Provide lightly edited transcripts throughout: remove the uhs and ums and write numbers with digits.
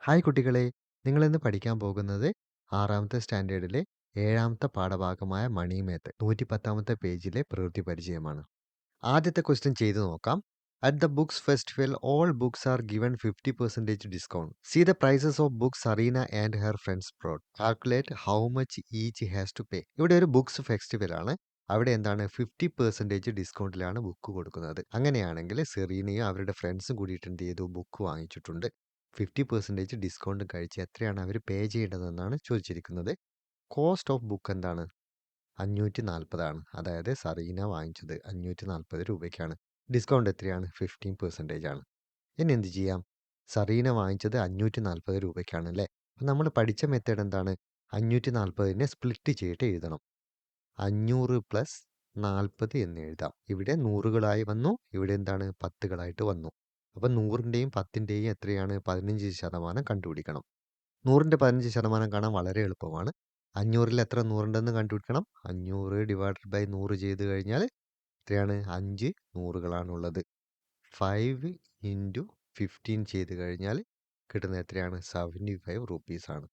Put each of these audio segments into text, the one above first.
Hi കുട്ടികളെ, നിങ്ങളിന്ന് പഠിക്കാൻ പോകുന്നത് 6ാമത്തെ സ്റ്റാൻഡേർഡിലെ 7ാമത്തെ പാഠഭാഗമായ മണി മേത്ത് 110ാമത്തെ പേജിലെ പ്രവൃത്തി പരിചയമാണ്. ആദ്യത്തെ ക്വസ്റ്റ്യൻ ചെയ്തു നോക്കാം. At the books festival all books are given 50% discount. See the prices of books Sarina and her friends bought. Calculate how much each has to pay. ഇവിടെ ഒരു ബുക്സ് ഫെസ്റ്റിവൽ ആണ്. അവിടെ എന്താണ് 50% ഡിസ്കൗണ്ടിലാണ് ബുക്ക് കൊടുക്കുന്നത്. അങ്ങനെയാണെങ്കിൽ സെറീനയും അവരുടെ ഫ്രണ്ട്സും കൂടിയിട്ട് എന്ത് ചെയ്തു, ബുക്ക് വാങ്ങിച്ചിട്ടുണ്ട്. 50% ഡിസ്കൗണ്ട് കഴിച്ച് എത്രയാണ് അവർ പേ ചെയ്യേണ്ടതെന്നാണ് ചോദിച്ചിരിക്കുന്നത്. കോസ്റ്റ് ഓഫ് ബുക്ക് എന്താണ്? 540 ആണ്. അതായത് സറീന വാങ്ങിച്ചത് 540 രൂപയ്ക്കാണ്. ഡിസ്കൗണ്ട് എത്രയാണ്? 15% ആണ്. ഇനി എന്ത് ചെയ്യാം? സറീന വാങ്ങിച്ചത് 540 രൂപയ്ക്കാണ് അല്ലേ? അപ്പം നമ്മൾ പഠിച്ച മെത്തേഡ് എന്താണ്? 540നെ സ്പ്ലിറ്റ് ചെയ്തിട്ട് എഴുതണം. 500 പ്ലസ് 40 എന്ന് എഴുതാം. ഇവിടെ നൂറുകളായി വന്നു, ഇവിടെ എന്താണ്, പത്തുകളായിട്ട് വന്നു. അപ്പം 100ൻ്റെയും 10ൻ്റെയും എത്രയാണ്? 15% കണ്ടുപിടിക്കണം. 100ൻ്റെ 15% കാണാൻ വളരെ എളുപ്പമാണ്. 500ൽ എത്ര നൂറുണ്ടെന്ന് കണ്ടുപിടിക്കണം. 500 ഡിവൈഡഡ് ബൈ 100 ചെയ്ത് കഴിഞ്ഞാൽ എത്രയാണ്? 5 നൂറുകളാണുള്ളത്. 5 ഇൻറ്റു 15 ചെയ്ത് കഴിഞ്ഞാൽ കിട്ടുന്നത് എത്രയാണ്? 75 റുപ്പീസാണ്.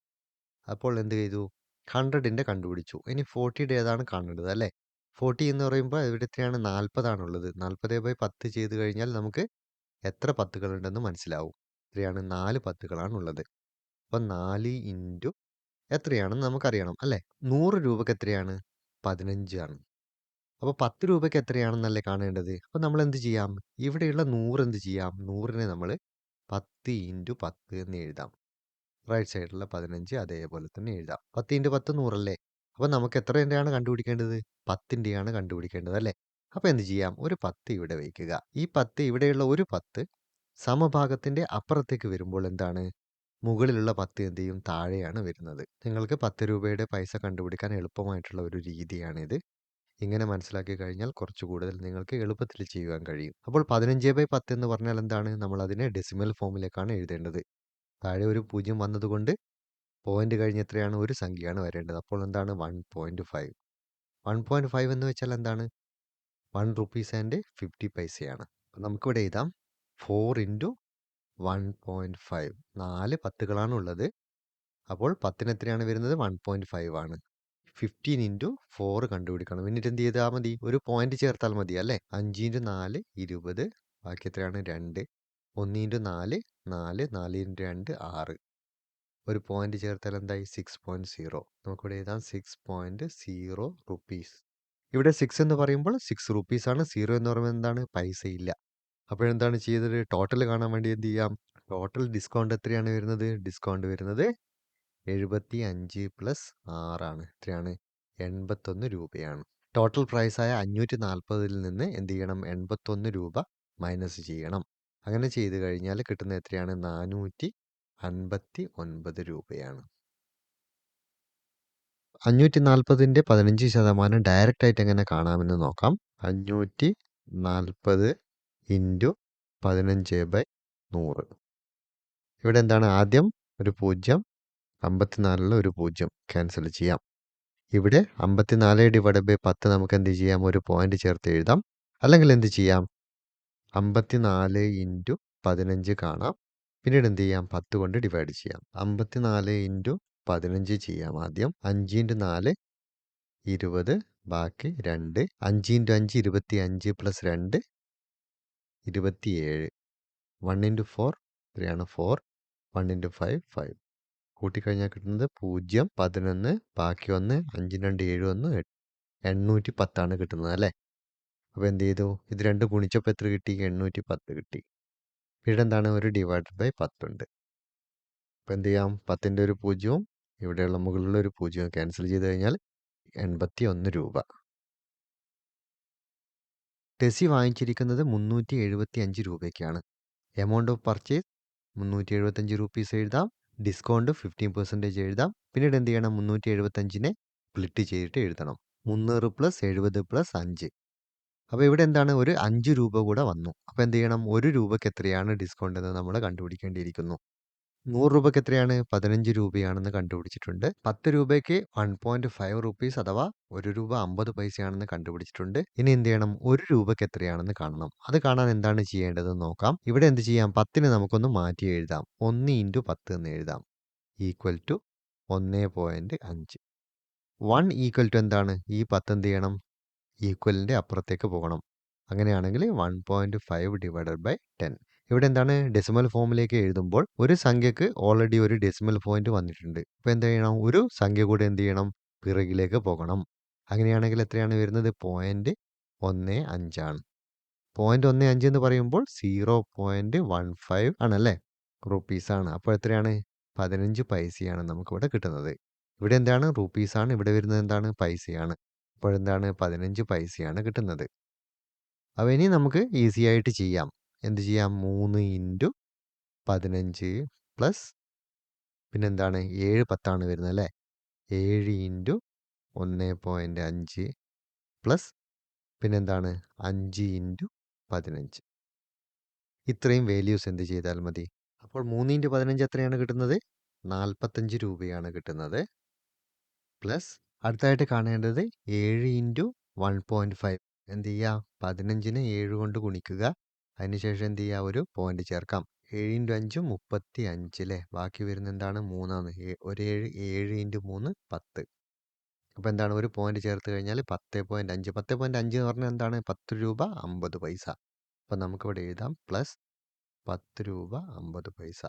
അപ്പോൾ എന്ത് ചെയ്തു? 100ൻ്റെ കണ്ടുപിടിച്ചു. ഇനി 40യുടെ ഏതാണ് കാണേണ്ടത് അല്ലേ? 40 എന്ന് പറയുമ്പോൾ ഇവിടെ എത്രയാണ്? 40 40/10 ചെയ്ത് കഴിഞ്ഞാൽ നമുക്ക് എത്ര പത്തുകളുണ്ടെന്ന് മനസ്സിലാവും. എത്രയാണ്? 4 പത്തുകളാണുള്ളത്. അപ്പം 4 ഇൻറ്റു എത്രയാണെന്ന് നമുക്കറിയണം അല്ലേ? 100 രൂപയ്ക്ക് എത്രയാണ്? 15 ആണ്. അപ്പോൾ 10 രൂപയ്ക്ക് എത്രയാണെന്നല്ലേ കാണേണ്ടത്. അപ്പോൾ നമ്മൾ എന്ത് ചെയ്യാം? ഇവിടെയുള്ള 100 എന്ത് ചെയ്യാം? 100നെ നമ്മൾ 10 ഇൻറ്റു 10 എന്ന് എഴുതാം. റൈറ്റ് സൈഡിലുള്ള 15 അതേപോലെ തന്നെ എഴുതാം. 10 ഇൻറ്റു 10 100 അപ്പോൾ നമുക്ക് എത്രൻ്റെയാണ് കണ്ടുപിടിക്കേണ്ടത്? 10ൻ്റെയാണ് കണ്ടുപിടിക്കേണ്ടത് അല്ലേ? അപ്പോൾ എന്ത് ചെയ്യാം? ഒരു 10 ഇവിടെ വയ്ക്കുക. ഈ 10 ഇവിടെയുള്ള ഒരു 10 സമഭാഗത്തിൻ്റെ അപ്പുറത്തേക്ക് വരുമ്പോൾ എന്താണ്? മുകളിലുള്ള 10 എന്ത് ചെയ്യും? താഴെയാണ് വരുന്നത്. നിങ്ങൾക്ക് 10 രൂപയുടെ പൈസ കണ്ടുപിടിക്കാൻ എളുപ്പമായിട്ടുള്ള ഒരു രീതിയാണിത്. ഇങ്ങനെ മനസ്സിലാക്കി കഴിഞ്ഞാൽ കുറച്ച് കൂടുതൽ നിങ്ങൾക്ക് എളുപ്പത്തിൽ ചെയ്യുവാൻ കഴിയും. അപ്പോൾ 15/10 എന്ന് പറഞ്ഞാൽ എന്താണ്? നമ്മൾ അതിനെ ഡെസിമൽ ഫോമിലേക്കാണ് എഴുതേണ്ടത്. താഴെ ഒരു 0 വന്നതുകൊണ്ട് പോയിന്റ് കഴിഞ്ഞ് എത്രയാണ്? ഒരു സംഖ്യയാണ് വരേണ്ടത്. അപ്പോൾ എന്താണ്? 1.5. 1.5 എന്ന് വെച്ചാൽ എന്താണ്? 1 റുപ്പീസ് ആൻഡ് 50 പൈസയാണ്. അപ്പോൾ നമുക്കിവിടെ എഴുതാം 4 ഇൻറ്റു 1.5. 4 പത്തുകളാണുള്ളത്. അപ്പോൾ 10ന് എത്രയാണ് വരുന്നത്? 1.5 ആണ്. 15 ഇൻറ്റു 4 കണ്ടുപിടിക്കണം. എന്നിട്ട് എന്ത് ചെയ്താൽ മതി? ഒരു പോയിന്റ് ചേർത്താൽ മതി അല്ലേ? 5 ഇൻറ്റു 4 20. ബാക്കി എത്രയാണ്? 2. 1 ഇൻറ്റു 4 4. 4 ഇൻറ്റു 2 6. ഒരു പോയിന്റ് ചേർത്താൽ എന്തായി? 6.0. നമുക്കിവിടെ എഴുതാം 6.0 റുപ്പീസ്. ഇവിടെ 6 എന്ന് പറയുമ്പോൾ 6 റുപ്പീസാണ്. 0 എന്ന് പറയുമ്പോൾ എന്താണ്? പൈസയില്ല. അപ്പോഴെന്താണ് ചെയ്തത്? ടോട്ടൽ കാണാൻ വേണ്ടി എന്ത് ചെയ്യാം? ടോട്ടൽ ഡിസ്കൗണ്ട് എത്രയാണ് വരുന്നത്? ഡിസ്കൗണ്ട് വരുന്നത് 75 പ്ലസ് 6 ആണ്. എത്രയാണ്? 81 രൂപയാണ്. ടോട്ടൽ പ്രൈസായ 540ൽ നിന്ന് എന്ത് ചെയ്യണം? 81 രൂപ മൈനസ് ചെയ്യണം. അങ്ങനെ ചെയ്ത് കഴിഞ്ഞാൽ കിട്ടുന്ന എത്രയാണ്? 459 രൂപയാണ്. 540ൻ്റെ 15% ഡയറക്റ്റ് ആയിട്ട് എങ്ങനെ കാണാമെന്ന് നോക്കാം. 540 ഇൻറ്റു 15/100. ഇവിടെ എന്താണ്? ആദ്യം ഒരു 0, 54ൽ ഒരു 0 ക്യാൻസൽ ചെയ്യാം. ഇവിടെ 54/10 നമുക്ക് എന്ത് ചെയ്യാം? ഒരു പോയിന്റ് ചേർത്ത് എഴുതാം. അല്ലെങ്കിൽ എന്ത് ചെയ്യാം? 54 ഇൻറ്റു 15 കാണാം. പിന്നീട് എന്ത് ചെയ്യാം? 10 കൊണ്ട് ഡിവൈഡ് ചെയ്യാം. 54 ഇൻറ്റു 15 ചെയ്യാം ആദ്യം. 5 ഇൻറ്റു 4 20. ബാക്കി 2. 5 ഇൻറ്റു 5 25 പ്ലസ് 2 27. 1 ഇൻറ്റു 4 എത്രയാണ്? 4. 1 ഇൻറ്റു 5 5. കൂട്ടിക്കഴിഞ്ഞാൽ കിട്ടുന്നത് 0 11. ബാക്കി 1. 5 2 7 1 810 കിട്ടുന്നത് അല്ലേ? അപ്പോൾ എന്ത് ചെയ്തു? ഇത് രണ്ടും ഗുണിച്ചപ്പോൾ എത്ര കിട്ടി? 810 കിട്ടി. പിന്നീട് എന്താണ്? ഒരു ഡിവൈഡഡ് ബൈ 10 ഉണ്ട്. അപ്പോൾ എന്ത് ചെയ്യാം? 10ൻ്റെ ഒരു 0വും ഇവിടെയുള്ള മുകളിലുള്ള ഒരു 0വും ക്യാൻസൽ ചെയ്ത് കഴിഞ്ഞാൽ 81 രൂപ. ടെസി വാങ്ങിച്ചിരിക്കുന്നത് 375 രൂപയ്ക്കാണ്. എമൗണ്ട് ഓഫ് പർച്ചേസ് 375 റുപ്പീസ് എഴുതാം. ഡിസ്കൗണ്ട് 15% എഴുതാം. പിന്നീട് എന്ത് ചെയ്യണം? 375നെ സ്പ്ലിറ്റ് ചെയ്തിട്ട് എഴുതണം. 300 പ്ലസ് 70 പ്ലസ് 5. അപ്പോൾ ഇവിടെ എന്താണ്? ഒരു 5 രൂപ കൂടെ വന്നു. അപ്പോൾ എന്ത് ചെയ്യണം? 1 രൂപയ്ക്ക് എത്രയാണ് ഡിസ്കൗണ്ട് എന്ന് നമ്മൾ കണ്ടുപിടിക്കേണ്ടിയിരിക്കുന്നു. 100 രൂപയ്ക്ക് എത്രയാണ്? 15 രൂപയാണെന്ന് കണ്ടുപിടിച്ചിട്ടുണ്ട്. 10 രൂപയ്ക്ക് 1.5 റുപ്പീസ് അഥവാ 1 രൂപ 50 പൈസയാണെന്ന് കണ്ടുപിടിച്ചിട്ടുണ്ട്. ഇനി എന്ത് ചെയ്യണം? 1 രൂപയ്ക്ക് എത്രയാണെന്ന് കാണണം. അത് കാണാൻ എന്താണ് ചെയ്യേണ്ടതെന്ന് നോക്കാം. ഇവിടെ എന്ത് ചെയ്യാം? 10നെ നമുക്കൊന്ന് മാറ്റി എഴുതാം. 1 ഇൻറ്റു 10 എന്ന് എഴുതാം. Equal to 1.5. 1 ഈക്വൽ ടു എന്താണ്? ഈ 10 എന്ത് ചെയ്യണം? ഈക്വലിൻ്റെ അപ്പുറത്തേക്ക് പോകണം. അങ്ങനെയാണെങ്കിൽ 1.5 ഡിവൈഡഡ് ബൈ 10. ഇവിടെ എന്താണ്? ഡെസിമൽ ഫോമിലേക്ക് എഴുതുമ്പോൾ ഒരു സംഖ്യക്ക് ഓൾറെഡി ഒരു ഡെസിമൽ പോയിന്റ് വന്നിട്ടുണ്ട്. അപ്പോൾ എന്ത് ചെയ്യണം? ഒരു സംഖ്യ കൂടെ എന്ത് ചെയ്യണം? പിറകിലേക്ക് പോകണം. അങ്ങനെയാണെങ്കിൽ എത്രയാണ് വരുന്നത്? 0.15 ആണ്. 0.15 എന്ന് പറയുമ്പോൾ 0.15 ആണല്ലേ? റുപ്പീസാണ്. അപ്പോൾ എത്രയാണ്? 15 പൈസയാണ് നമുക്കിവിടെ കിട്ടുന്നത്. ഇവിടെ എന്താണ്? റുപ്പീസാണ്. ഇവിടെ വരുന്നത് എന്താണ്? പൈസയാണ്. അപ്പോൾ എന്താണ്? 15 പൈസയാണ് കിട്ടുന്നത്. അപ്പോൾ ഇനി നമുക്ക് ഈസി ആയിട്ട് ചെയ്യാം. എന്ത് ചെയ്യാം? 3 ഇൻറ്റു 15 പ്ലസ് പിന്നെന്താണ്? 7 10 വരുന്നത് അല്ലേ? 7 ഇൻറ്റു 1.5 പ്ലസ് പിന്നെന്താണ്? 5 ഇൻറ്റു 15. ഇത്രയും വാല്യൂസ് എന്ത് ചെയ്താൽ മതി? അപ്പോൾ 3 ഇൻറ്റു 15 എത്രയാണ് കിട്ടുന്നത്? 45 രൂപയാണ് കിട്ടുന്നത്. പ്ലസ് അടുത്തായിട്ട് കാണേണ്ടത് 7 ഇൻറ്റു 1.5. എന്ത് ചെയ്യുക? 15നെ 7 കൊണ്ട് ഗുണിക്കുക. അതിനുശേഷം എന്ത് ചെയ്യുക? ഒരു പോയിന്റ് ചേർക്കാം. 7 ഇൻറ്റു 5 35 അല്ലേ? ബാക്കി വരുന്ന എന്താണ്? 3ആണ്. ഒരു 7 ഇൻറ്റു 3 10. അപ്പോൾ എന്താണ്? ഒരു പോയിന്റ് ചേർത്ത് കഴിഞ്ഞാൽ 10.5. 10.5 എന്ന് പറഞ്ഞാൽ എന്താണ്? 10 രൂപ 50 പൈസ. അപ്പോൾ നമുക്കിവിടെ എഴുതാം പ്ലസ് 10 രൂപ 50 പൈസ.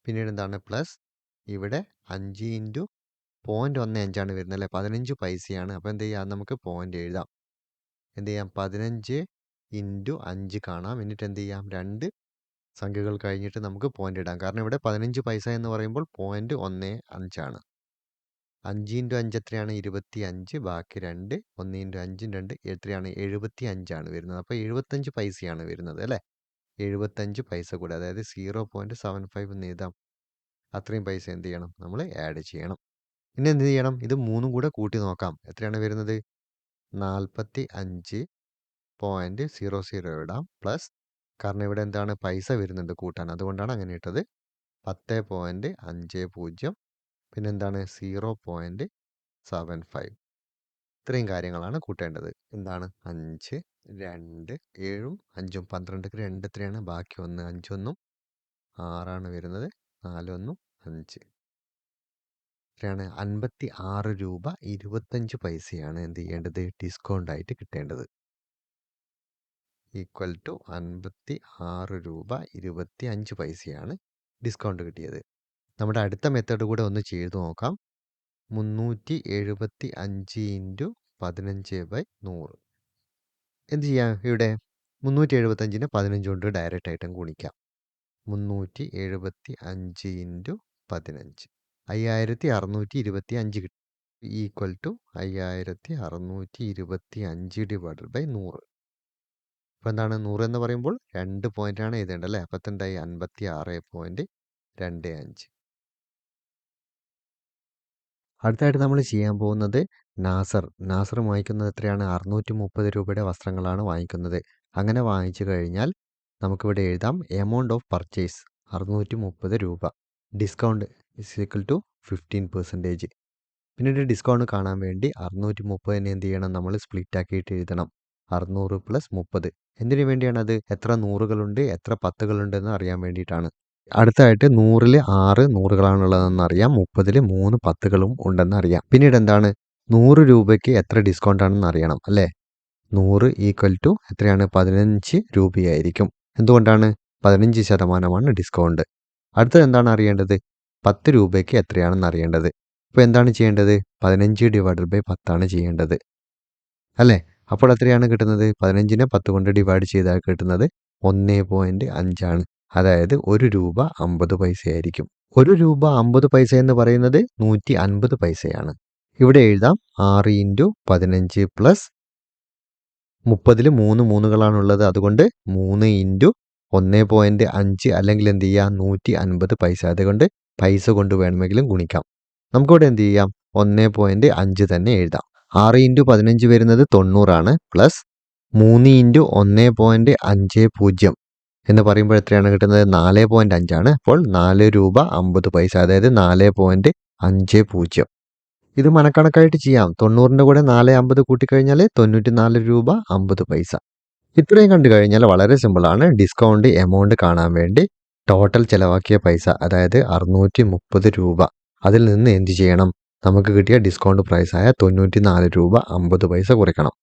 പിന്നീട് എന്താണ്? പ്ലസ് ഇവിടെ 5 ഇൻറ്റു 0.15 ആണ് വരുന്നത് അല്ലേ? 15 പൈസയാണ്. അപ്പോൾ എന്ത് ചെയ്യാം? നമുക്ക് പോയിന്റ് എഴുതാം. എന്ത് ചെയ്യാം? 15 ഇൻറ്റു 5 കാണാം. എന്നിട്ട് എന്ത് ചെയ്യാം? 2 സംഖ്യകൾ കഴിഞ്ഞിട്ട് നമുക്ക് പോയിന്റ് ഇടാം. കാരണം ഇവിടെ 15 പൈസ എന്ന് പറയുമ്പോൾ 0.15 ആണ്. 5 ഇൻറ്റു 5 എത്രയാണ്? 25. ബാക്കി 2. 1 ഇൻറ്റു 5 2 എത്രയാണ്? 75 ആണ് വരുന്നത്. അപ്പോൾ 75 പൈസയാണ് വരുന്നത് അല്ലേ? 75 പൈസ കൂടെ, അതായത് 0.75 എന്ന് എഴുതാം. അത്രയും പൈസ എന്ത് ചെയ്യണം? നമ്മൾ ആഡ് ചെയ്യണം. ഇനി എന്ത് ചെയ്യണം? ഇത് 3ഉം കൂടെ കൂട്ടി നോക്കാം. എത്രയാണ് വരുന്നത്? 45.00 ഇടാം. പ്ലസ് കാരണം ഇവിടെ എന്താണ്? പൈസ വരുന്നുണ്ട് കൂട്ടാൻ. അതുകൊണ്ടാണ് അങ്ങനെ ഇട്ടത്. 10.50. പിന്നെന്താണ്? 0.75. ഇത്രയും കാര്യങ്ങളാണ് കൂട്ടേണ്ടത്. എന്താണ്? 5 2 7 5 12ക്ക് 2 എത്രയാണ്? ബാക്കി 1 5 1 6 വരുന്നത്. 4 1 5. എത്രയാണ്? 56 രൂപ 25 പൈസയാണ് എന്ത് ചെയ്യേണ്ടത്? ഡിസ്കൗണ്ട് ആയിട്ട് കിട്ടേണ്ടത്. ഈക്വൽ ടു 56 രൂപ 25 പൈസയാണ് ഡിസ്കൗണ്ട് കിട്ടിയത്. നമ്മുടെ അടുത്ത മെത്തേഡ് കൂടെ ഒന്ന് ചെയ്തു നോക്കാം. 375 ഇൻറ്റു 15/100. എന്ത് ചെയ്യാം? ഇവിടെ 375നെ 15 കൊണ്ട് ഡയറക്റ്റ് ആയിട്ടും ഗുണിക്കാം. 375 ഇൻറ്റു 15 5625 കിട്ടും. Equal to 5625 divided by 100. അപ്പോൾ എന്താണ്? 100 എന്ന് പറയുമ്പോൾ 2 പോയിന്റാണ് എഴുതേണ്ടത് അല്ലേ? അപ്പോൾ എന്തായി? 56.25. അടുത്തായിട്ട് നമ്മൾ ചെയ്യാൻ പോകുന്നത് നാസർ വാങ്ങിക്കുന്നത് എത്രയാണ്? 630 രൂപയുടെ വസ്ത്രങ്ങളാണ് വാങ്ങിക്കുന്നത്. അങ്ങനെ വാങ്ങിച്ചു കഴിഞ്ഞാൽ നമുക്കിവിടെ എഴുതാം എമൗണ്ട് ഓഫ് പർച്ചേസ് 630 രൂപ. Discount is equal to 15%. പിന്നീട് ഡിസ്കൗണ്ട് കാണാൻ വേണ്ടി 630നെ എന്ത് ചെയ്യണം? നമ്മൾ സ്പ്ലിറ്റ് ആക്കിയിട്ട് എഴുതണം. 600 പ്ലസ് 30. എന്തിനു വേണ്ടിയാണത്? എത്ര നൂറുകളുണ്ട്, എത്ര പത്തുകളുണ്ടെന്ന് അറിയാൻ വേണ്ടിയിട്ടാണ്. അടുത്തായിട്ട് 100ൽ 6 നൂറുകളാണുള്ളതെന്ന് അറിയാം. 30ൽ 3 പത്തുകളും ഉണ്ടെന്ന് അറിയാം. പിന്നീട് എന്താണ്? 100 രൂപയ്ക്ക് എത്ര ഡിസ്കൗണ്ട് ആണെന്ന് അറിയണം അല്ലേ? 100 ഈക്വൽ ടു എത്രയാണ്? 15 രൂപയായിരിക്കും. എന്തുകൊണ്ടാണ്? 15% ഡിസ്കൗണ്ട്. അടുത്തത് എന്താണ് അറിയേണ്ടത്? 10 രൂപയ്ക്ക് എത്രയാണെന്ന് അറിയേണ്ടത്. അപ്പോൾ എന്താണ് ചെയ്യേണ്ടത്? 15 ഡിവൈഡഡ് ബൈ 10 ചെയ്യേണ്ടത് അല്ലേ? അപ്പോൾ എത്രയാണ് കിട്ടുന്നത്? 15നെ 10 കൊണ്ട് ഡിവൈഡ് ചെയ്താൽ കിട്ടുന്നത് 1.5 ആണ്. അതായത് 1 രൂപ 50 പൈസയായിരിക്കും. 1 രൂപ 50 പൈസ എന്ന് പറയുന്നത് 150 പൈസയാണ്. ഇവിടെ എഴുതാം 6 ഇൻറ്റു 15 പ്ലസ് 30ൽ 3 മൂന്നുകളാണുള്ളത്. അതുകൊണ്ട് 3 ഇൻറ്റു 1.5 അല്ലെങ്കിൽ എന്ത് ചെയ്യാം? 150 പൈസ. അതുകൊണ്ട് പൈസ കൊണ്ട് വേണമെങ്കിലും ഗുണിക്കാം. നമുക്കിവിടെ എന്ത് ചെയ്യാം? 1.5 തന്നെ എഴുതാം. 6 ഇൻറ്റു 15 വരുന്നത് 90 ആണ്. പ്ലസ് 3 ഇൻറ്റു 1.50 എന്ന് പറയുമ്പോൾ എത്രയാണ് കിട്ടുന്നത്? 4.5 ആണ്. അപ്പോൾ 4 രൂപ 50 പൈസ, അതായത് 4.50. ഇത് മനക്കണക്കായിട്ട് ചെയ്യാം. 90ന്റെ കൂടെ 4.50 കൂട്ടിക്കഴിഞ്ഞാൽ 94 രൂപ 50 പൈസ. ഇത്രയും കണ്ടു കഴിഞ്ഞാൽ വളരെ സിമ്പിളാണ്. ഡിസ്കൗണ്ട് എമൗണ്ട് കാണാൻ വേണ്ടി ടോട്ടൽ ചെലവാക്കിയ പൈസ, അതായത് 630 രൂപ, അതിൽ നിന്ന് എന്ത് ചെയ്യണം? നമുക്ക് കിട്ടിയ ഡിസ്കൗണ്ട് പ്രൈസായ 94 രൂപ 50 പൈസ കുറയ്ക്കണം.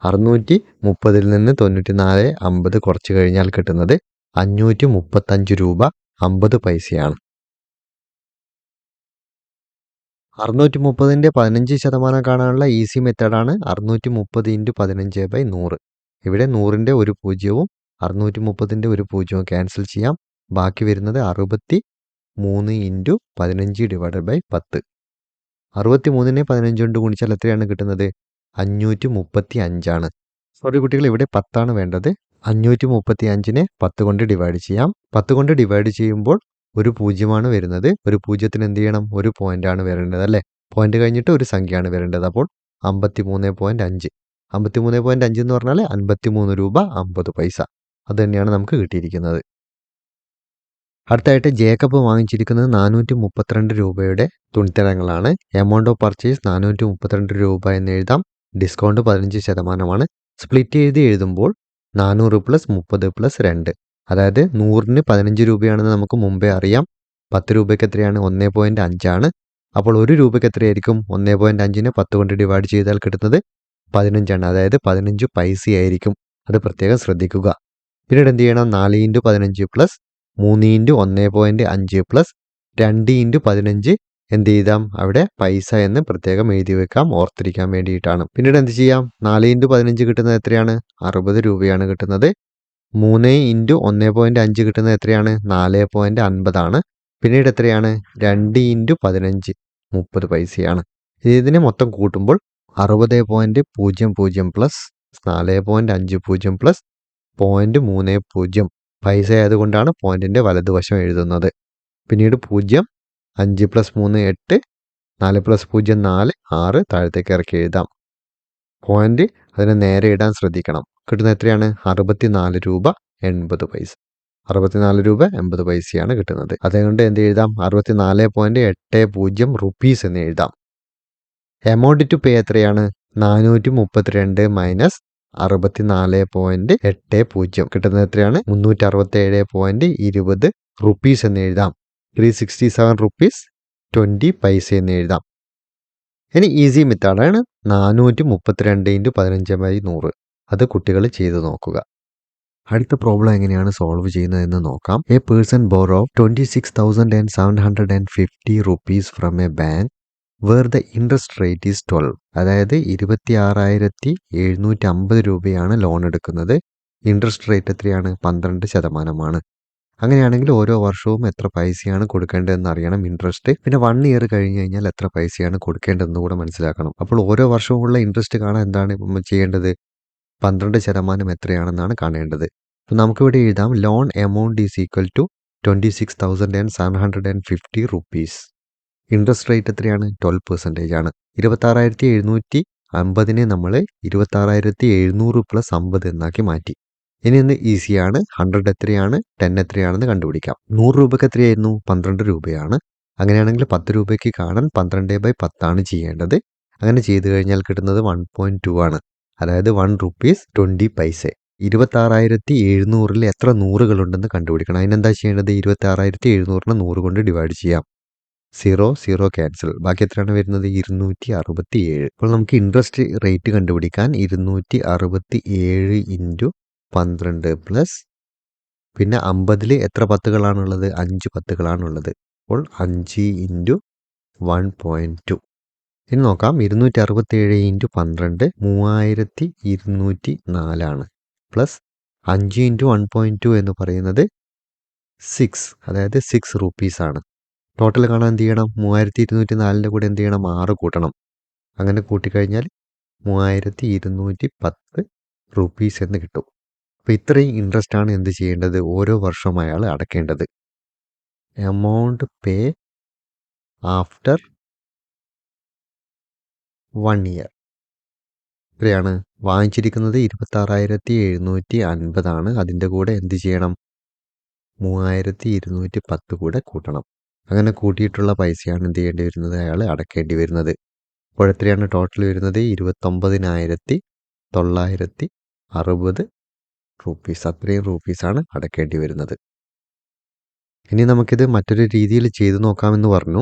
630 നിന്ന് 94.50 കുറച്ച് കഴിഞ്ഞാൽ കിട്ടുന്നത് 535 രൂപ 50 പൈസയാണ്. 630ന്റെ 15% കാണാനുള്ള ഈസി മെത്തേഡാണ് 630 × 15/100. ഇവിടെ 100ന്റെ ഒരു പൂജ്യവും 630ന്റെ ഒരു പൂജ്യവും ക്യാൻസൽ ചെയ്യാം. ബാക്കി വരുന്നത് 63 × 15/10. 63നെ 15 കൊണ്ട് ഗുണിച്ചാൽ എത്രയാണ് കിട്ടുന്നത്? 535 ആണ്. സോറി കുട്ടികൾ, ഇവിടെ 10 ആണ് വേണ്ടത്. 535നെ 10 കൊണ്ട് ഡിവൈഡ് ചെയ്യാം. 10 കൊണ്ട് ഡിവൈഡ് ചെയ്യുമ്പോൾ ഒരു പൂജ്യമാണ് വരുന്നത്. ഒരു പൂജ്യത്തിന് എന്ത് ചെയ്യണം? ഒരു പോയിന്റ് ആണ് വരേണ്ടത് അല്ലേ? പോയിന്റ് കഴിഞ്ഞിട്ട് ഒരു സംഖ്യയാണ് വരേണ്ടത്. അപ്പോൾ 53.5. 53.5 എന്ന് പറഞ്ഞാൽ 53 രൂപ 50 പൈസ. അത് തന്നെയാണ് നമുക്ക് കിട്ടിയിരിക്കുന്നത്. അടുത്തായിട്ട് ജേക്കബ് വാങ്ങിച്ചിരിക്കുന്നത് 432 രൂപയുടെ തുണിത്തരങ്ങളാണ്. എമൗണ്ട് ഓഫ് പർച്ചേസ് 432 രൂപ എന്ന് എഴുതാം. ഡിസ്കൗണ്ട് 15%. സ്പ്ലിറ്റ് ചെയ്ത് എഴുതുമ്പോൾ 400 + 30 + 2, അതായത് 100ന് 15 രൂപയാണെന്ന് നമുക്ക് മുമ്പേ അറിയാം. 10 രൂപയ്ക്ക് എത്രയാണ്? 1.5 ആണ്. അപ്പോൾ 1 രൂപയ്ക്ക് എത്രയായിരിക്കും? 1.5നെ 10 കൊണ്ട് ഡിവൈഡ് ചെയ്താൽ കിട്ടുന്നത് 15 ആണ്. അതായത് 15 പൈസയായിരിക്കും. അത് പ്രത്യേകം ശ്രദ്ധിക്കുക. പിന്നീട് എന്ത് ചെയ്യണം? 4 × 15 + 3 × 1.5 + 2 × 15 എന്ത് ചെയ്താം? അവിടെ പൈസ എന്ന് പ്രത്യേകം എഴുതി വെക്കാം, ഓർത്തിരിക്കാൻ വേണ്ടിയിട്ടാണ്. പിന്നീട് എന്ത് ചെയ്യാം? 4 × 15 കിട്ടുന്നത് എത്രയാണ്? 60 രൂപയാണ് കിട്ടുന്നത്. 3 × 1.5 കിട്ടുന്നത് എത്രയാണ്? 4.50 ആണ്. പിന്നീട് എത്രയാണ്? 2 × 15 30 പൈസയാണ്. ഇതിനെ മൊത്തം കൂട്ടുമ്പോൾ 60.00 + 4.50 + 0.30 പൈസ ആയതുകൊണ്ടാണ് പോയിന്റിന്റെ വലതുവശം എഴുതുന്നത്. പിന്നീട് 0, 5 + 3 8, 4 + 0 4, 6 താഴത്തേക്ക് ഇറക്കി എഴുതാം. പോയിന്റ് അതിനെ നേരെ ഇടാൻ ശ്രദ്ധിക്കണം. കിട്ടുന്നത് എത്രയാണ്? 64 രൂപ 80 പൈസ. 64 രൂപ 80 പൈസയാണ് കിട്ടുന്നത്. അതുകൊണ്ട് എന്ത് എഴുതാം? 64.80 റുപ്പീസ് എന്ന് എഴുതാം. എമൗണ്ട് ടു പേ എത്രയാണ്? 432 മൈനസ് 64.80 കിട്ടുന്നത് എത്രയാണ്? 367.20 റുപ്പീസ് എന്ന് എഴുതാം. 367 റുപ്പീസ് 20 പൈസ എന്ന് എഴുതാം. ഇനി ഈസി മെത്തേഡാണ് 432 × 15/100. അത് കുട്ടികൾ ചെയ്ത് നോക്കുക. അടുത്ത പ്രോബ്ലം എങ്ങനെയാണ് സോൾവ് ചെയ്യുന്നതെന്ന് നോക്കാം. A person borrow 26,750 rupees from a bank where the interest rate is 12. അതായത് 26,750 രൂപയാണ് ലോൺ എടുക്കുന്നത്. ഇൻട്രസ്റ്റ് റേറ്റ് എത്രയാണ്? 12%. അങ്ങനെയാണെങ്കിൽ ഓരോ വർഷവും എത്ര പൈസയാണ് കൊടുക്കേണ്ടതെന്ന് അറിയണം ഇൻട്രസ്റ്റ്. പിന്നെ 1 ഇയർ കഴിഞ്ഞ് കഴിഞ്ഞാൽ എത്ര പൈസയാണ് കൊടുക്കേണ്ടതെന്ന് കൂടെ മനസ്സിലാക്കണം. അപ്പോൾ ഓരോ വർഷവുമുള്ള ഇൻട്രസ്റ്റ് കാണാൻ എന്താണ് ചെയ്യേണ്ടത്? 12% എത്രയാണെന്നാണ് കാണേണ്ടത്. അപ്പോൾ നമുക്കിവിടെ എഴുതാം loan amount is equal to 26,750 rupees. Interest rate എത്രയാണ്? 12% ആണ്. 26,750നെ നമ്മൾ 26,700 + 50 എന്നാക്കി മാറ്റി. ഇനി ഒന്ന് ഈസിയാണ്. 100 എത്രയാണ്, 10 എത്രയാണെന്ന് കണ്ടുപിടിക്കാം. 100 രൂപയ്ക്ക് എത്രയായിരുന്നു? 12 രൂപയാണ്. അങ്ങനെയാണെങ്കിൽ 10 രൂപയ്ക്ക് കാണാൻ 12/10 ആണ് ചെയ്യേണ്ടത്. അങ്ങനെ ചെയ്തു കഴിഞ്ഞാൽ കിട്ടുന്നത് 1.2 ആണ്. അതായത് 1 റുപ്പീസ് 20 പൈസ. 26,700ൽ എത്ര നൂറുകളുണ്ടെന്ന് കണ്ടുപിടിക്കണം. അതിനെന്താ ചെയ്യേണ്ടത്? 26,700നെ 100 കൊണ്ട് ഡിവൈഡ് ചെയ്യാം. 0 0 ക്യാൻസൽ. ബാക്കി എത്രയാണ് വരുന്നത്? 267. അപ്പോൾ നമുക്ക് ഇൻട്രസ്റ്റ് റേറ്റ് കണ്ടുപിടിക്കാൻ 267 × 12 പ്ലസ് പിന്നെ 50ൽ എത്ര പത്തുകളാണുള്ളത്? 5 പത്തുകളാണുള്ളത്. അപ്പോൾ 5 × 1.2. ഇനി നോക്കാം. 267 × 12 3204 ആണ്. പ്ലസ് 5 × 1.2 എന്ന് പറയുന്നത് 6, അതായത് 6 റുപ്പീസ് ആണ്. ടോട്ടൽ കാണാൻ എന്ത് ചെയ്യണം? 3204ൻ്റെ കൂടെ എന്ത് ചെയ്യണം? 6 കൂട്ടണം. അങ്ങനെ കൂട്ടിക്കഴിഞ്ഞാൽ 3210 റുപ്പീസ് എന്ന് കിട്ടും. അപ്പോൾ ഇത്രയും ഇൻട്രസ്റ്റ് ആണ് എന്ത് ചെയ്യേണ്ടത്? ഓരോ വർഷവും അയാൾ അടയ്ക്കേണ്ടത്. എമൗണ്ട് പേ ആഫ്റ്റർ 1 ഇയർ എത്രയാണ്? വാങ്ങിച്ചിരിക്കുന്നത് 26,750 അതിൻ്റെ കൂടെ എന്ത് ചെയ്യണം? 3,210 കൂടെ കൂട്ടണം. അങ്ങനെ കൂട്ടിയിട്ടുള്ള പൈസയാണ് എന്ത് ചെയ്യേണ്ടി വരുന്നത്? അയാൾ അടക്കേണ്ടി വരുന്നത്. അപ്പോൾ എത്രയാണ് ടോട്ടൽ വരുന്നത്? 29,960 രൂപീസ്. അത്രയും രൂപീസാണ് അടക്കേണ്ടി വരുന്നത്. ഇനി നമുക്കിത് മറ്റൊരു രീതിയിൽ ചെയ്തു നോക്കാമെന്ന് പറഞ്ഞു.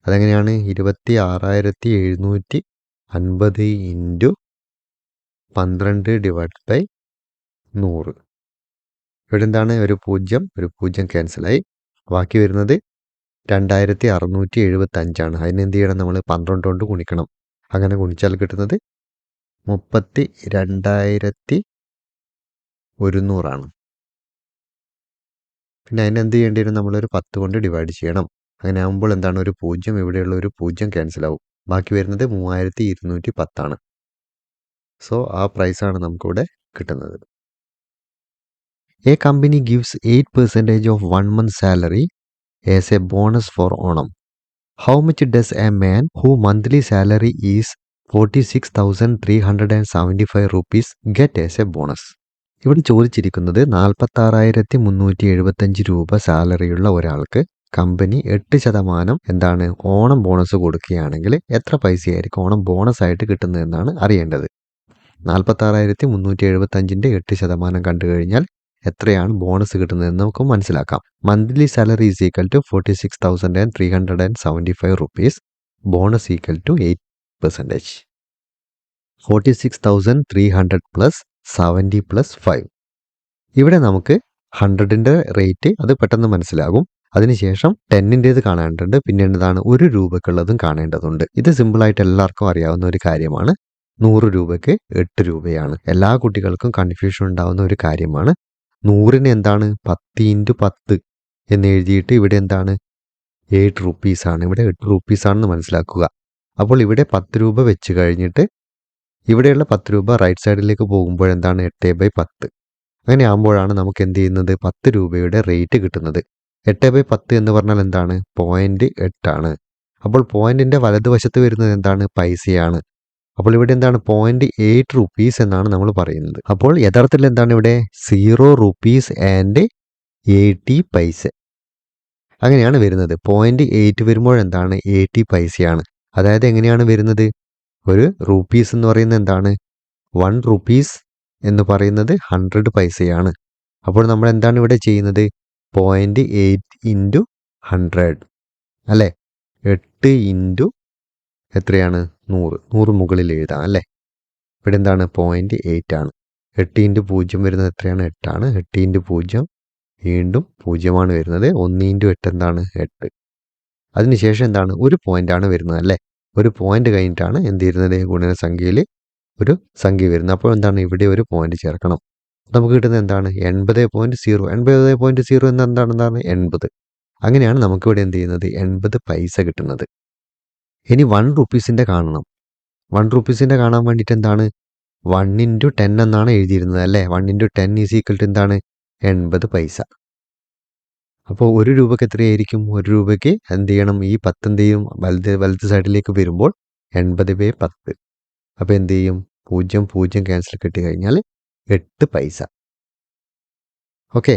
അതെങ്ങനെയാണ്? 26,750 ഇൻറ്റു 12/100. ഇവിടെ എന്താണ്? ഒരു പൂജ്യം ക്യാൻസലായി. ബാക്കി വരുന്നത് 2,675 അതിനെന്ത് ചെയ്യണം? നമ്മൾ 12 കൊണ്ട് ഗുണിക്കണം. അങ്ങനെ ഗുണിച്ചാൽ കിട്ടുന്നത് 32,100. പിന്നെ അതിനെന്ത് ചെയ്യേണ്ടി വരും? നമ്മളൊരു 10 കൊണ്ട് ഡിവൈഡ് ചെയ്യണം. അങ്ങനെ ആകുമ്പോൾ എന്താണ്? ഒരു പൂജ്യം, ഇവിടെയുള്ള ഒരു പൂജ്യം ക്യാൻസലാവും. ബാക്കി വരുന്നത് 3,210. സോ ആ പ്രൈസാണ് നമുക്കിവിടെ കിട്ടുന്നത്. A company gives 8% of 1 month's salary as a bonus for Onam. How much does a man whose monthly salary is 46,375 rupees get as a bonus? ഇവിടെ ചോദിച്ചിരിക്കുന്നത് 46,375 രൂപ സാലറിയുള്ള ഒരാൾക്ക് കമ്പനി 8% എന്താണ് ഓണം ബോണസ് കൊടുക്കുകയാണെങ്കിൽ എത്ര പൈസയായിരിക്കും ഓണം ബോണസ് ആയിട്ട് കിട്ടുന്നതെന്നാണ് അറിയേണ്ടത്. 46,375ൻ്റെ 8% കണ്ടു കഴിഞ്ഞാൽ എത്രയാണ് ബോണസ് കിട്ടുന്നതെന്ന് നമുക്ക് മനസ്സിലാക്കാം. Monthly salary is equal to 46,375 rupees. Bonus equal to 8%. 46,300 plus 70 plus 5. ഇവിടെ നമുക്ക് 100ൻ്റെ റേറ്റ് അത് പെട്ടെന്ന് മനസ്സിലാകും. അതിനുശേഷം 10ൻ്റേത് കാണേണ്ടതുണ്ട്. പിന്നെ എന്താണ് 1 രൂപയ്ക്കുള്ളതും കാണേണ്ടതുണ്ട്. ഇത് സിമ്പിളായിട്ട് എല്ലാവർക്കും അറിയാവുന്ന ഒരു കാര്യമാണ്. 100 രൂപയ്ക്ക് 8 രൂപയാണ്. എല്ലാ കുട്ടികൾക്കും കൺഫ്യൂഷൻ ഉണ്ടാവുന്ന ഒരു കാര്യമാണ്. 100ന് എന്താണ് 10 ഇൻറ്റു 10 എന്ന് എഴുതിയിട്ട് ഇവിടെ എന്താണ് 8 റുപ്പീസാണ്. ഇവിടെ 8 റുപ്പീസാണെന്ന് മനസ്സിലാക്കുക. അപ്പോൾ ഇവിടെ 10 രൂപ വെച്ച് കഴിഞ്ഞിട്ട് ഇവിടെയുള്ള 10 രൂപ റൈറ്റ് സൈഡിലേക്ക് പോകുമ്പോൾ എന്താണ് 8/10. അങ്ങനെ ആകുമ്പോഴാണ് നമുക്ക് എന്ത് ചെയ്യുന്നത് 10 രൂപയുടെ റേറ്റ് കിട്ടുന്നത്. 8/10 എന്ന് പറഞ്ഞാൽ എന്താണ് 0.8 അപ്പോൾ പോയിന്റിൻ്റെ വലതുവശത്ത് വരുന്നത് എന്താണ് പൈസയാണ്. അപ്പോൾ ഇവിടെ എന്താണ് 0.8 റുപ്പീസ് എന്നാണ് നമ്മൾ പറയുന്നത്. അപ്പോൾ യഥാർത്ഥത്തിൽ എന്താണ് ഇവിടെ 0 റുപ്പീസ് ആൻഡ് 80 പൈസ അങ്ങനെയാണ് വരുന്നത്. 0.8 വരുമ്പോൾ എന്താണ് 80 പൈസയാണ്. അതായത് എങ്ങനെയാണ് വരുന്നത്? ഒരു റുപ്പീസ് എന്ന് പറയുന്നത് എന്താണ് 1 റുപ്പീസ് എന്ന് പറയുന്നത് 100 പൈസയാണ്. അപ്പോൾ നമ്മൾ എന്താണ് ഇവിടെ ചെയ്യുന്നത് 0.8 ഇൻറ്റു 100 അല്ലേ? 8 ഇൻറ്റു എത്രയാണ് 100 മുകളിൽ എഴുതാം അല്ലേ? ഇവിടെ എന്താണ് 0.8 ആണ്. 8 ഇൻറ്റു 0 വരുന്നത് എത്രയാണ് 8 8 ഇൻറ്റു 0 വീണ്ടും 0 വരുന്നത്. 1 ഇൻറ്റു 8 എന്താണ് 8. അതിനുശേഷം എന്താണ് ഒരു പോയിൻ്റാണ് വരുന്നത് അല്ലേ? ഒരു പോയിന്റ് കഴിഞ്ഞിട്ടാണ് എന്ത് ചെയ്യുന്നത് ഗുണനസംഖ്യയിൽ ഒരു സംഖ്യ വരുന്നത്. അപ്പോൾ എന്താണ് ഇവിടെ ഒരു പോയിന്റ് ചേർക്കണം. നമുക്ക് കിട്ടുന്നത് എന്താണ് 80.0. 80.0 എന്ന് എന്താണ് 80. അങ്ങനെയാണ് നമുക്കിവിടെ എന്ത് ചെയ്യുന്നത് 80 പൈസ കിട്ടുന്നത്. ഇനി 1 റുപ്പീസിൻ്റെ കാണണം. 1 റുപ്പീസിൻ്റെ കാണാൻ വേണ്ടിയിട്ട് എന്താണ് 1 ഇൻറ്റു 10 എന്നാണ് എഴുതിയിരുന്നത് അല്ലേ? 1 ഇൻറ്റു 10 ഈസ് ഈക്വൽ ടു എന്താണ് 80 പൈസ. അപ്പോൾ 1 രൂപയ്ക്ക് എത്രയായിരിക്കും? 1 രൂപയ്ക്ക് എന്ത് ചെയ്യണം ഈ 10 എന്ത് ചെയ്യും വലത് സൈഡിലേക്ക് വരുമ്പോൾ 80/10. അപ്പോൾ എന്ത് ചെയ്യും 0 ക്യാൻസൽ കിട്ടി കഴിഞ്ഞാൽ 8 പൈസ. ഓക്കെ,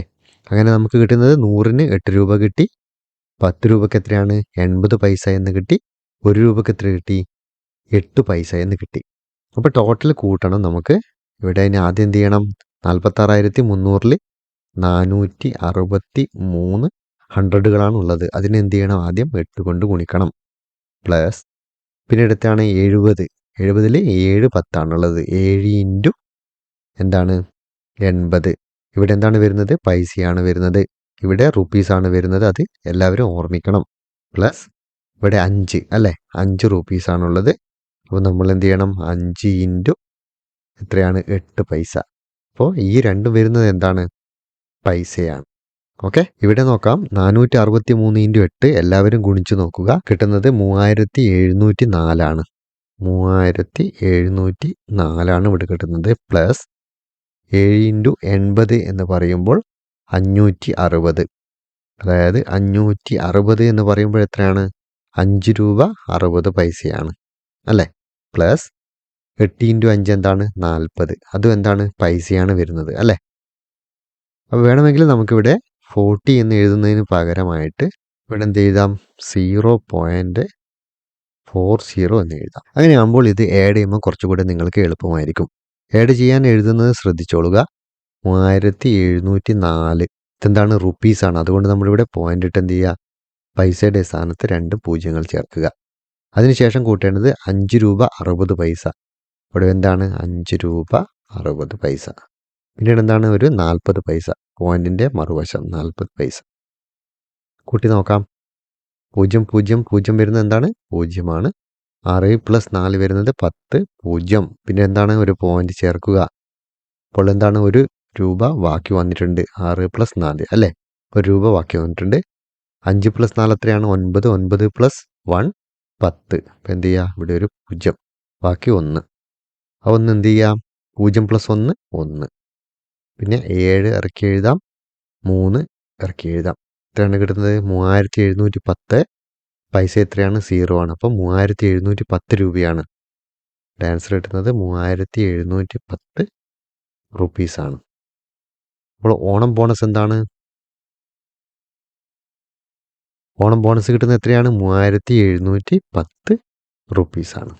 അങ്ങനെ നമുക്ക് കിട്ടുന്നത് 100ന് 8 രൂപ കിട്ടി. 10 രൂപയ്ക്ക് എത്രയാണ് 80 പൈസ എന്ന് കിട്ടി. 1 രൂപയ്ക്ക് എത്ര കിട്ടി 8 പൈസ എന്ന് കിട്ടി. അപ്പോൾ ടോട്ടൽ കൂട്ടണം നമുക്ക്. ഇവിടെ അതിന് ആദ്യം എന്ത് ചെയ്യണം 46,300ൽ 463 100കളാണ് ഉള്ളത്. അതിനെന്ത് ചെയ്യണം ആദ്യം 8 കൊണ്ട് ഗുണിക്കണം. പ്ലസ് പിന്നെ അടുത്താണ് 70. 70ൽ 7 10ആണുള്ളത്. 7 ഇൻറ്റു എന്താണ് 80. ഇവിടെ എന്താണ് വരുന്നത് പൈസയാണ് വരുന്നത്. ഇവിടെ റുപ്പീസാണ് വരുന്നത്. അത് എല്ലാവരും ഓർമ്മിക്കണം. പ്ലസ് ഇവിടെ 5 അല്ലേ 5 റുപ്പീസാണുള്ളത്. അപ്പോൾ നമ്മൾ എന്ത് ചെയ്യണം 5 ഇൻറ്റു എത്രയാണ് 8 പൈസ. അപ്പോൾ ഈ രണ്ടും വരുന്നത് എന്താണ് പൈസയാണ്. ഓക്കെ, ഇവിടെ നോക്കാം 463 ഇൻറ്റു 8 എല്ലാവരും ഗുണിച്ച് നോക്കുക. കിട്ടുന്നത് 3,704 3,704 ഇവിടെ കിട്ടുന്നത്. പ്ലസ് 7 ഇൻറ്റു 80 എന്ന് പറയുമ്പോൾ 560. അതായത് 560 എന്ന് പറയുമ്പോൾ എത്രയാണ് 5 രൂപ 60 പൈസയാണ് അല്ലേ? പ്ലസ് 8 ഇൻറ്റു 5 എന്താണ് 40. അതും എന്താണ് പൈസയാണ് വരുന്നത് അല്ലേ. അപ്പോൾ വേണമെങ്കിൽ നമുക്കിവിടെ 40 എന്ന് എഴുതുന്നതിന് പകരമായിട്ട് ഇവിടെ എന്ത് എഴുതാം 0.40 എന്ന് എഴുതാം. അങ്ങനെയാകുമ്പോൾ ഇത് ആഡ് ചെയ്യുമ്പോൾ കുറച്ചുകൂടെ നിങ്ങൾക്ക് എളുപ്പമായിരിക്കും. ആഡ് ചെയ്യാൻ എഴുതുന്നത് ശ്രദ്ധിച്ചോളുക. 3704 ഇതെന്താണ് റുപ്പീസാണ്. അതുകൊണ്ട് നമ്മളിവിടെ പോയിന്റ് ഇട്ട് എന്ത് ചെയ്യുക പൈസയുടെ സ്ഥാനത്ത് 2 പൂജ്യങ്ങൾ ചേർക്കുക. അതിനുശേഷം കൂട്ടേണ്ടത് 5 രൂപ 60 പൈസ. ഇവിടെ എന്താണ് 5 രൂപ 60 പൈസ. പിന്നീട് എന്താണ് ഒരു 40 പൈസ. പോയിന്റിൻ്റെ മറുവശം 40 പൈസ. കൂട്ടി നോക്കാം. 0 0 0 വരുന്നത് എന്താണ് 0 6 + 4 വരുന്നത് 10 0. പിന്നെ എന്താണ് ഒരു പോയിന്റ് ചേർക്കുക. അപ്പോൾ എന്താണ് 1 രൂപ ബാക്കി വന്നിട്ടുണ്ട്. 6 + 4 അല്ലേ. 1 രൂപ ബാക്കി വന്നിട്ടുണ്ട്. 5 + 4 എത്രയാണ് 9. 9 + 1 10. അപ്പോൾ എന്ത് ചെയ്യുക ഇവിടെ ഒരു 0 ബാക്കി 1. ആ 1 എന്ത് ചെയ്യാം 0 + 1 1. പിന്നെ 7 ഇറക്കി എഴുതാം. 3 ഇറക്കി എഴുതാം. എത്രയാണ് കിട്ടുന്നത് 3710. പൈസ എത്രയാണ് 0 ആണ്. അപ്പം 3710 രൂപയാണ്. ആൻസർ കിട്ടുന്നത് 3710 റുപ്പീസാണ്. അപ്പോൾ ഓണം ബോണസ് എന്താണ്? ഓണം ബോണസ് കിട്ടുന്നത് എത്രയാണ് 3710 റുപ്പീസാണ്.